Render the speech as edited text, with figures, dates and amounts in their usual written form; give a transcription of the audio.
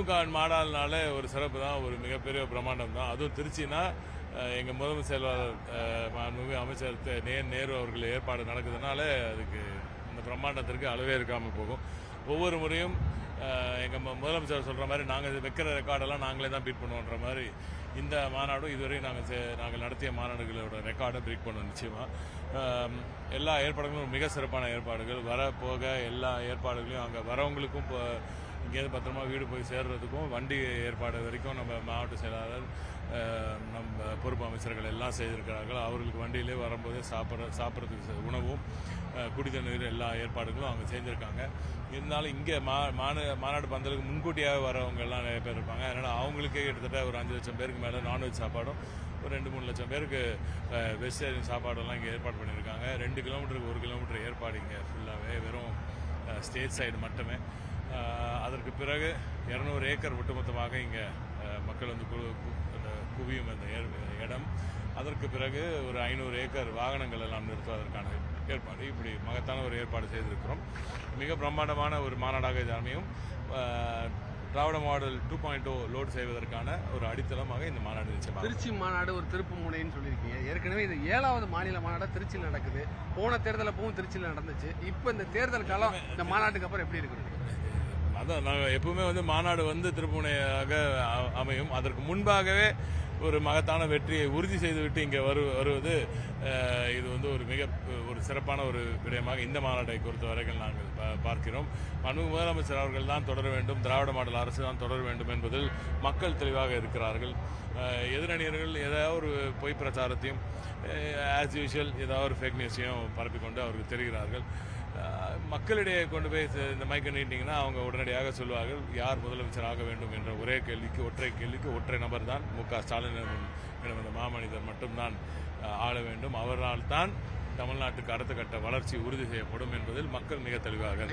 திமுக மாநாடுனால ஒரு சிறப்பு தான், ஒரு மிகப்பெரிய பிரம்மாண்டம் தான். அதுவும் திருச்சினா எங்கள் முதன்மை செயலாளர் மாண்புமிகு அமைச்சர் நேரு அவர்கள் ஏற்பாடு நடக்குதுனால அதுக்கு இந்த பிரம்மாண்டத்திற்கு அளவே இருக்காமல் போகும். ஒவ்வொரு முறையும் எங்கள் முதலமைச்சர் சொல்கிற மாதிரி நாங்கள் வைக்கிற ரெக்கார்டெல்லாம் நாங்களே தான் பீட் பண்ணுவோன்ற மாதிரி இந்த மாநாடும் இதுவரை நாங்கள் நடத்திய மாநாடுகளோட ரெக்கார்டை பிரேக் பண்ணுவோம். நிச்சயமாக எல்லா ஏற்பாடுகளும் மிக சிறப்பான ஏற்பாடுகள். வரப்போக எல்லா ஏற்பாடுகளையும் அங்கே வரவங்களுக்கும் இங்கேருந்து பத்திரமா வீடு போய் சேர்றதுக்கும் வண்டி ஏற்பாடு வரைக்கும் நம்ம மாவட்ட செயலாளர் நம்ம பொறுப்பு அமைச்சர்கள் எல்லாம் செய்திருக்கிறார்கள். அவர்களுக்கு வண்டியிலே வரும்போதே சாப்பிட்றதுக்கு உணவும் குடிதண்ணீர் எல்லா ஏற்பாடுகளும் அவங்க செஞ்சுருக்காங்க. இருந்தாலும் இங்கே மாநாடு பந்தலுக்கு முன்கூட்டியாக வரவங்க எல்லாம் நிறைய பேர் இருப்பாங்க. அதனால் அவங்களுக்கே கிட்டத்தட்ட ஒரு 5 லட்சம் பேருக்கு மேலே நான்வெஜ் சாப்பாடும் ஒரு 2-3 லட்சம் பேருக்கு வெஜிடேரியன் சாப்பாடெல்லாம் இங்கே ஏற்பாடு பண்ணியிருக்காங்க. 2 கிலோமீட்டருக்கு 1 கிலோமீட்டர் ஏற்பாடு இங்கே ஃபுல்லாகவே வெறும் ஸ்டேட் சைடு மட்டுமே. அதற்கு பிறகு 200 ஏக்கர் ஒட்டுமொத்தமாக இங்கே மக்கள் வந்து குவியும் அந்த இடம். அதற்கு பிறகு ஒரு 500 ஏக்கர் வாகனங்கள் எல்லாம் நிறுத்துவதற்கான ஏற்பாடு, இப்படி மகத்தான ஒரு ஏற்பாடு செய்திருக்கிறோம். மிக பிரம்மாண்டமான ஒரு மாநாடாக இது அமையும். திராவிட மாடல் 2.0 லோடு செய்வதற்கான ஒரு அடித்தளமாக இந்த மாநாடு நிச்சயமாக. திருச்சி மாநாடு ஒரு திருப்பு முனைன்னு சொல்லியிருக்கீங்க. ஏற்கனவே இது 7வது மாநில மாநாடு திருச்சியில் நடக்குது. போன தேர்தல் அப்பவும் திருச்சியில் நடந்துச்சு. இப்போ இந்த தேர்தல் காலம் இந்த மாநாட்டுக்கு அப்புறம் எப்படி இருக்கு? அதான் நாங்கள் எப்பவுமே வந்து மாநாடு வந்து திருப்புமுனையாக அமையும். அதற்கு முன்பாகவே ஒரு மகத்தான வெற்றியை உறுதி செய்துவிட்டு இங்கே வருவது இது வந்து ஒரு சிறப்பான ஒரு விடயமாக இந்த மாநாட்டை பொறுத்தவரைகள் நாங்கள் பார்க்கிறோம். மாண்புமிகு முதலமைச்சர் அவர்கள் தான் தொடர வேண்டும், திராவிட மாடல் அரசு தான் தொடர வேண்டும் என்பதில் மக்கள் தெளிவாக இருக்கிறார்கள். எதிரணியர்கள் ஏதாவது ஒரு பொய் பிரச்சாரத்தையும் ஆஸ் யூஷுவல் ஏதாவது ஒரு ஃபேக் நியூஸையும் பரப்பிக்கொண்டு அவர்கள் தெரிகிறார்கள். மக்களிடையே கொண்டு போய் இந்த மைக்கை நீட்டிங்கன்னா அவங்க உடனடியாக சொல்வார்கள் யார் முதலமைச்சர் ஆக வேண்டும் என்ற ஒரே கேள்விக்கு ஒற்றை நபர் தான் மு.க.ஸ்டாலின் எனும் இந்த மாமனிதர் மட்டும்தான் ஆள வேண்டும். அவரால் தான் தமிழ்நாட்டுக்கு அடுத்த கட்ட வளர்ச்சி உறுதி செய்யப்படும் என்பதில் மக்கள் மிக தெளிவாக